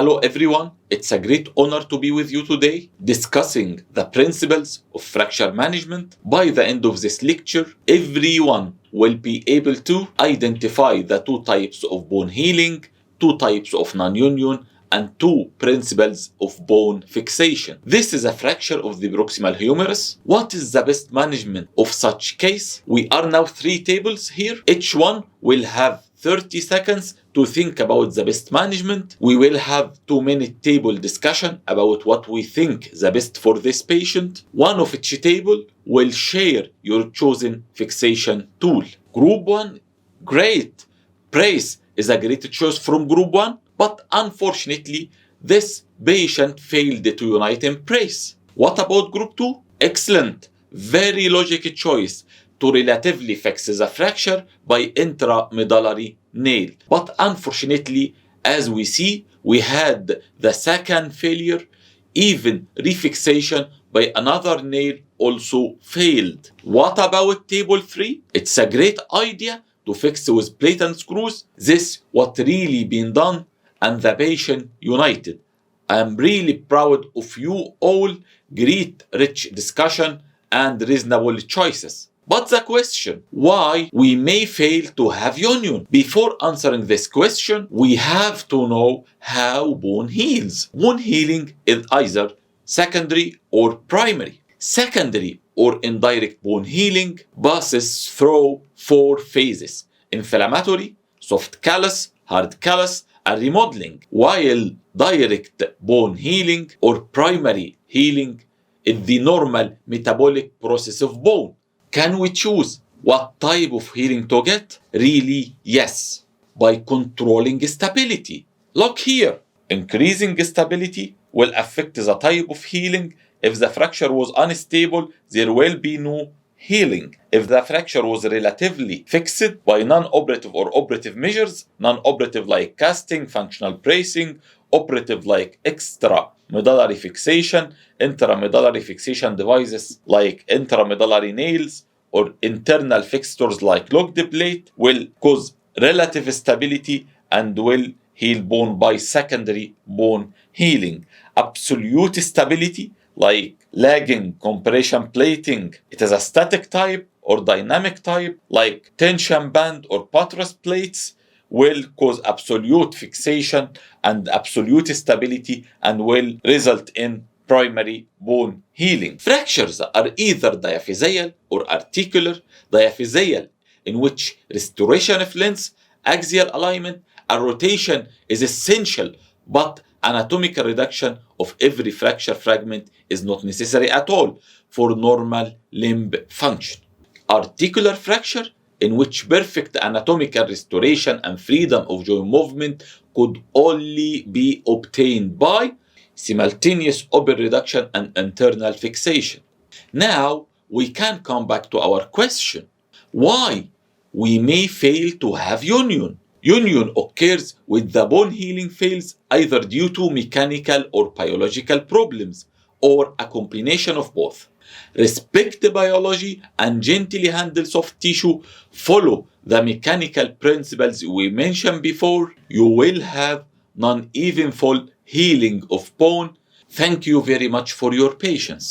Hello everyone, it's a great honor to be with you today discussing the principles of fracture management. By the end of this lecture, everyone will be able to identify the two types of bone healing, two types of non-union, and two principles of bone fixation. This is a fracture of the proximal humerus. What is the best management of such case? We are now 3 tables here. Each one will have 30 seconds to think about the best management. We will have 2-minute table discussion about what we think the best for this patient. One of each table will share your chosen fixation tool. Group 1, great. Brace is a great choice from group 1, but unfortunately, this patient failed to unite in brace. What about group 2? Excellent. Very logical choice to relatively fix the fracture by intramedullary nail. But unfortunately, as we see, we had the second failure. Even refixation by another nail also failed. What about table 3? It's a great idea to fix with plate and screws. This what really been done and the patient united. I am really proud of you all. Great rich discussion and reasonable choices. But the question, why we may fail to have union? Before answering this question, we have to know how bone heals. Bone healing is either secondary or primary. Secondary or indirect bone healing passes through 4 phases: inflammatory, soft callus, hard callus, and remodeling, while direct bone healing or primary healing is the normal metabolic process of bone. Can we choose what type of healing to get? Really, yes, by controlling stability. Look here, increasing stability will affect the type of healing. If the fracture was unstable, there will be no healing. If the fracture was relatively fixed by non-operative or operative measures, non-operative like casting, functional bracing, operative like extramedullary fixation, intramedullary fixation devices like intramedullary nails, or internal fixtures like locked plate, will cause relative stability and will heal bone by secondary bone healing. Absolute stability like lagging compression plating, it is a static type or dynamic type like tension band or buttress plates, will cause absolute fixation and absolute stability and will result in primary bone healing. Fractures are either diaphyseal or articular. Diaphyseal, in which restoration of length, axial alignment, and rotation is essential, but anatomical reduction of every fracture fragment is not necessary at all for normal limb function. Articular fracture, in which perfect anatomical restoration and freedom of joint movement could only be obtained by simultaneous open reduction and internal fixation. Now we can come back to our question. Why we may fail to have union? Union occurs when the bone healing fails either due to mechanical or biological problems or a combination of both. Respect the biology and gently handle soft tissue. Follow the mechanical principles we mentioned before. You will have non-evenful healing of bone. Thank you very much for your patience.